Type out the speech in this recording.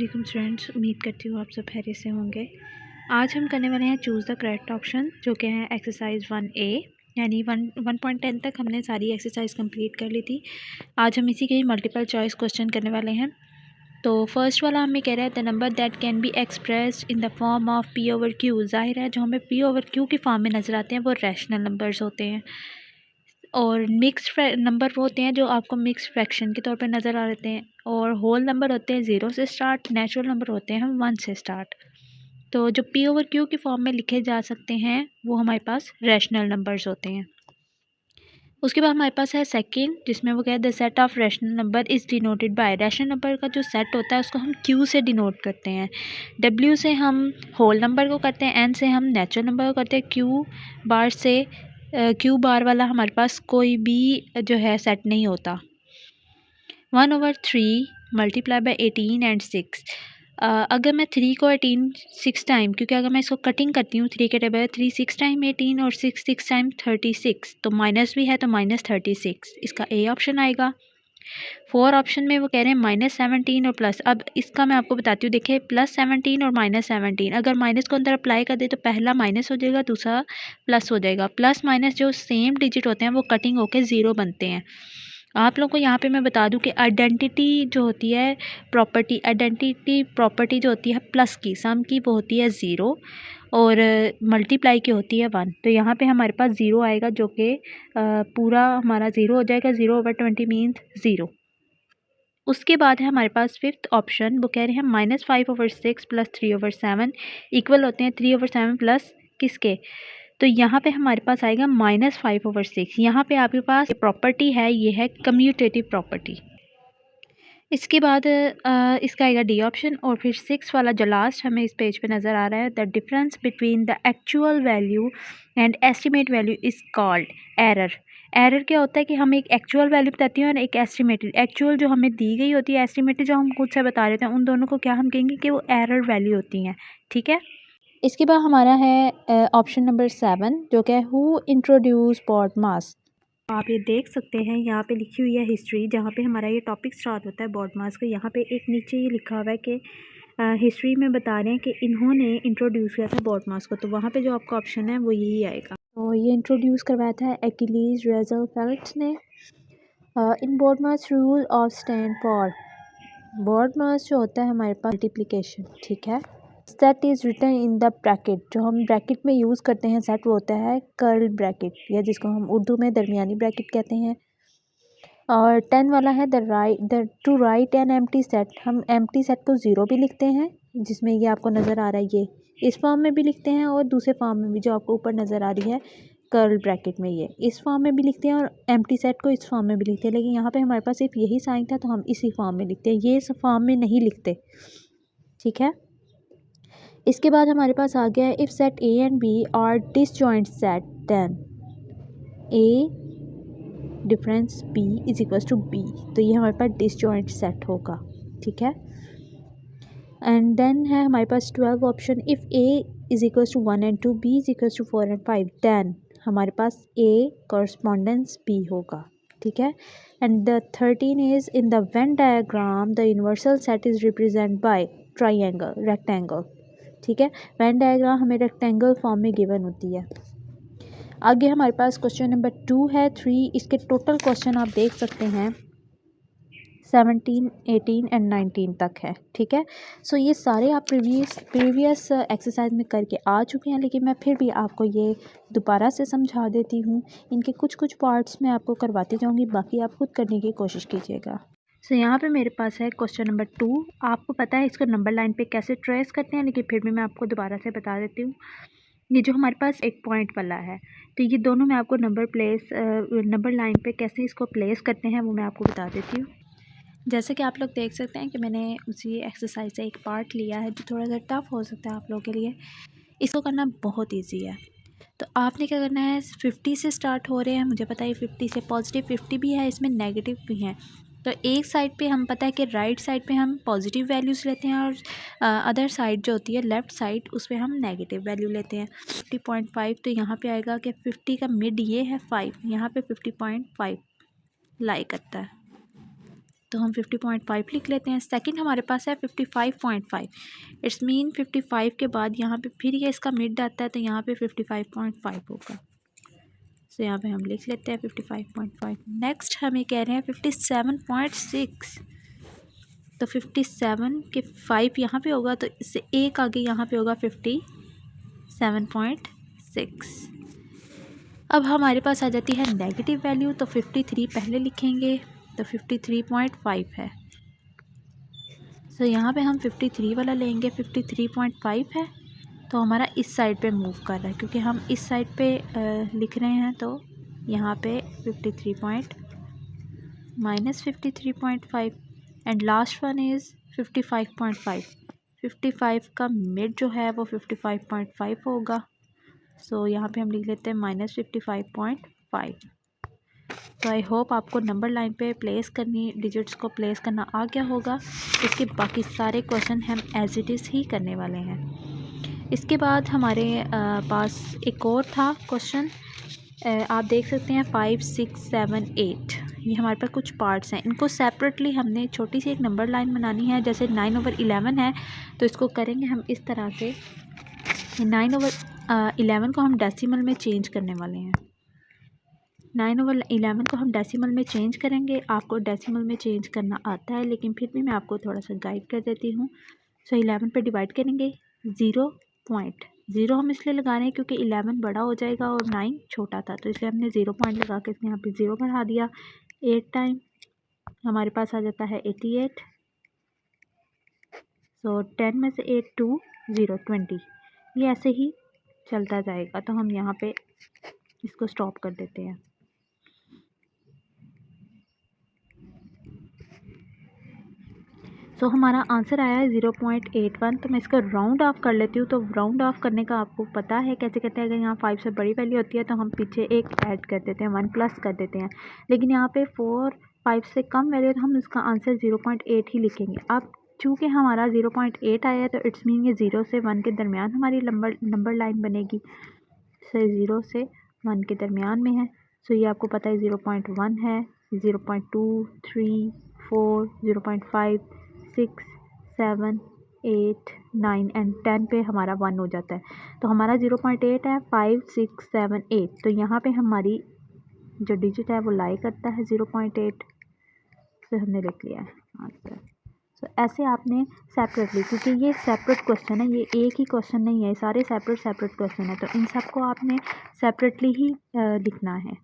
वालेकुम स्टूडेंट्स, उम्मीद करती हूँ आप सब खैरियत से होंगे। आज हम करने वाले हैं चूज़ द करेक्ट ऑप्शन, जो कि है एक्सरसाइज 1A। यानी 1.10 तक हमने सारी एक्सरसाइज कंप्लीट कर ली थी। आज हम इसी के ही मल्टीपल चॉइस क्वेश्चन करने वाले हैं। तो फर्स्ट वाला हमें कह रहा है the number that can be expressed in the form of P over Q। ज़ाहिर है जो हमें P ओवर Q की फॉर्म में नज़र आते हैं वो रैशनल नंबर्स होते हैं, और मिक्स्ड नंबर वो होते हैं जो आपको मिक्स्ड फ्रैक्शन के तौर पे नज़र आ रहे हैं, और होल नंबर होते हैं 0 से स्टार्ट, नेचुरल नंबर होते हैं 1 से स्टार्ट। तो जो P ओवर Q की फॉर्म में लिखे जा सकते हैं वो हमारे पास रैशनल नंबर्स होते हैं। उसके बाद हमारे पास है सेकंड, जिसमें वो कहते हैं the set of rational number is denoted by. Rational number का जो सेट होता है उसको हम Q से डिनोट करते हैं, W से हम होल नंबर को करते हैं, N से हम नेचुरल नंबर को करते हैं, Q बार से Q बार वाला हमारे पास कोई भी जो है सेट नहीं होता। 1/3 मल्टीप्लाई बाय 18 एंड 6। अगर मैं 3 को 18 6 टाइम, क्योंकि अगर मैं इसको कटिंग करती हूँ 3 के टेबल 3 6 टाइम 18 और 6 6 टाइम 36, तो माइनस भी है तो -36 इसका ए ऑप्शन आएगा। 4 ऑप्शन में वो कह रहे हैं -17 और प्लस। अब इसका मैं आपको बताती हूँ, देखिए +17 और -17, अगर माइनस को अंदर अप्लाई कर दे तो पहला माइनस हो जाएगा, दूसरा प्लस हो जाएगा। प्लस माइनस जो सेम डिजिट होते हैं वो कटिंग होकर 0 बनते हैं। आप लोगों को यहाँ पे मैं बता दूं कि आइडेंटिटी जो होती है आइडेंटिटी प्रॉपर्टी जो होती है प्लस की, सम की, वो होती है 0 और मल्टीप्लाई की होती है 1। तो यहाँ पे हमारे पास 0 आएगा, जो कि पूरा हमारा 0 हो जाएगा। 0/20 मीन्स 0। उसके बाद है हमारे पास फिफ्थ ऑप्शन, वो कह रहे हैं -5/6 प्लस 3/7 इक्वल होते हैं 3/7 प्लस किसके। तो यहाँ पे हमारे पास आएगा -5/6। यहाँ पे आपके पास प्रॉपर्टी है, ये है कम्यूटेटिव प्रॉपर्टी। इसके बाद इसका आएगा डी ऑप्शन, और फिर 6 वाला जो लास्ट हमें इस पेज पे नज़र आ रहा है, the difference between the actual value and estimate value is called error. Error क्या होता है कि हम एक एक्चुअल वैल्यू बताती हैं और एक एस्टिमेटेड। एक्चुअल जो हमें दी गई होती है, एस्टिमेटेड जो हम खुद से बता रहे थे, उन दोनों को क्या हम कहेंगे कि वो एरर वैल्यू होती हैं। ठीक है। इसके बाद हमारा है ऑप्शन नंबर 7, जो कि हु इंट्रोड्यूस बॉडमास। आप ये देख सकते हैं यहाँ पे लिखी हुई है हिस्ट्री, जहाँ पे हमारा ये टॉपिक स्टार्ट होता है बॉडमास का। यहाँ पे एक नीचे ये लिखा हुआ है कि हिस्ट्री में बता रहे हैं कि इन्होंने इंट्रोड्यूस किया था बॉडमास को, तो वहाँ पे जो आपका ऑप्शन है वो यही आएगा। तो ये इंट्रोड्यूस करवाया था एक्विलीज रेज़लफेल्ट ने। In BODMAS rule of stand for. BODMAS जो होता है हमारे पास मल्टीप्लिकेशन, ठीक है। Set is written in the bracket. जो हम ब्रैकेट में यूज़ करते हैं सेट, वो होता है कर्ल ब्रैकेट, या जिसको हम उर्दू में दरमियानी ब्रैकेट कहते हैं। और 10 वाला है the two right an empty set. हम एम्प्टी सेट को 0 भी लिखते हैं, जिसमें ये आपको नज़र आ रहा है, ये इस फॉर्म में भी लिखते हैं, और दूसरे फॉर्म में भी जो आपको ऊपर नज़र आ रही है कर्ल ब्रैकेट में, ये इस फॉर्म में भी लिखते हैं, और एम्प्टी सेट को इस फॉर्म में भी लिखते हैं। लेकिन यहाँ पे हमारे पास सिर्फ यही साइन था, तो हम इसी फॉर्म में लिखते हैं, ये इस फॉर्म में नहीं लिखते। ठीक है। इसके बाद हमारे पास आ गया है if set A and B are disjoint set, then A difference B is equals to B. तो ये हमारे पास डिसजॉइंट सेट होगा। ठीक है। एंड देन है हमारे पास 12 option, if A is equals to 1 and 2, B is equals to 4 and 5, then हमारे पास ए कॉरस्पॉन्डेंस बी होगा। ठीक है। And the 13 is in the Venn diagram the universal set is represent by triangle, rectangle. ठीक है। Venn diagram हमें rectangle form में given होती है। आगे हमारे पास क्वेश्चन नंबर 2 है 3। इसके टोटल क्वेश्चन आप देख सकते हैं 17, 18 एंड 19 तक है। ठीक है। सो ये सारे आप प्रीवियस एक्सरसाइज में करके आ चुके हैं, लेकिन मैं फिर भी आपको ये दोबारा से समझा देती हूँ। इनके कुछ कुछ पार्ट्स मैं आपको करवाती जाऊँगी, बाकी आप खुद करने की कोशिश कीजिएगा। सो यहाँ पे मेरे पास है क्वेश्चन नंबर 2। आपको पता है इसको नंबर लाइन पे कैसे ट्रेस करते हैं, लेकिन फिर भी मैं आपको दोबारा से बता देती हूँ। ये जो हमारे पास एक पॉइंट वाला है, तो ये दोनों मैं आपको नंबर लाइन पे कैसे इसको प्लेस करते हैं वो मैं आपको बता देती हूँ। जैसे कि आप लोग देख सकते हैं कि मैंने उसी एक्सरसाइज से एक पार्ट लिया है जो थोड़ा सा टफ हो सकता है आप लोगों के लिए। इसको करना बहुत ईजी है। तो आपने क्या करना है, 50 से स्टार्ट हो रहे हैं, मुझे पता है 50 से पॉजिटिव 50 भी है, इसमें नेगेटिव भी हैं। तो एक साइड पे हम पता है कि राइट साइड पे हम पॉजिटिव वैल्यूज़ लेते हैं, और अदर साइड जो होती है लेफ़्ट साइड, उस पर हम नेगेटिव वैल्यू लेते हैं। 50.5, तो यहाँ पे आएगा कि 50 का मिड ये है 5, यहाँ पे 50.5 लाई करता है। तो हम 50.5 लिख लेते हैं। सेकंड हमारे पास है 55.5, इट्स मीन 55 के बाद यहाँ पे फिर ये इसका मिड आता है तो यहाँ पे 55.5 होगा। तो यहाँ पे हम लिख लेते हैं 55.5। नेक्स्ट हमें कह रहे हैं 57.6, तो 57 के 5 यहाँ पे होगा तो इससे एक आगे यहाँ पे होगा 57.6। अब हमारे पास आ जाती है नेगेटिव वैल्यू, तो 53 पहले लिखेंगे तो 53.5 है। तो यहाँ पे हम 53 वाला लेंगे, 53.5 है तो हमारा इस साइड पे मूव कर रहा है क्योंकि हम इस साइड पे लिख रहे हैं, तो यहाँ पे 53.5 एंड लास्ट वन इज़ 55.5। 55 का मिड जो है वो 55.5 होगा। सो यहाँ पे हम लिख लेते हैं -55.5। तो आई होप आपको नंबर लाइन पे प्लेस करनी, डिजिट्स को प्लेस करना आ गया होगा। इसके बाकी सारे क्वेश्चन हम एज इट इज़ ही करने वाले हैं। इसके बाद हमारे पास एक और था क्वेश्चन, आप देख सकते हैं 5, 6, 7, 8, ये हमारे पास कुछ पार्ट्स हैं। इनको सेपरेटली हमने छोटी सी एक नंबर लाइन बनानी है। जैसे 9/11 है तो इसको करेंगे हम इस तरह से, 9/11 को हम डेसिमल में चेंज करने वाले हैं। 9/11 को हम डेसिमल में चेंज करेंगे। आपको डेसिमल में चेंज करना आता है लेकिन फिर भी मैं आपको थोड़ा सा गाइड कर देती हूँ। सो 11 पे डिवाइड करेंगे 0.0 हम इसलिए लगा रहे हैं क्योंकि 11 बड़ा हो जाएगा और 9 छोटा था, तो इसलिए हमने 0 पॉइंट लगा के इसमें यहाँ पे 0 बढ़ा दिया। 8 टाइम हमारे पास आ जाता है 88। सो 10 में से 8 2 0 20, ये ऐसे ही चलता जाएगा। तो हम यहाँ पे इसको स्टॉप कर देते हैं। सो हमारा आंसर आया है 0.81। तो मैं इसका राउंड ऑफ कर लेती हूँ। तो राउंड ऑफ करने का आपको पता है कैसे कहते हैं। अगर यहाँ 5 से बड़ी वैल्यू होती है तो हम पीछे एक ऐड कर देते हैं, 1 प्लस कर देते हैं। लेकिन यहाँ पे 4, 5 से कम वैल्यू है तो हम इसका आंसर 0.8 ही लिखेंगे। अब चूँकि हमारा 0.8 आया है तो इट्स मीन ये 0 से 1 के दरमियान हमारी नंबर लाइन बनेगी। सो 0 से 1 के दरमियान में है। सो ये आपको पता है 0.1 है, 0.2, 3, 4, 0.5, 6, 7, 8, 9 एंड 10 पे हमारा 1 हो जाता है। तो हमारा 0.8 है, 5, 6, 7, 8। तो यहाँ पे हमारी जो डिजिट है वो लाई करता है 0.8। तो हमने लिख लिया है आंसर। तो ऐसे आपने सेपरेटली, क्योंकि ये सेपरेट क्वेश्चन है, ये एक ही क्वेश्चन नहीं है, सारे सेपरेट क्वेश्चन है, तो इन सबको आपने सेपरेटली ही लिखना है।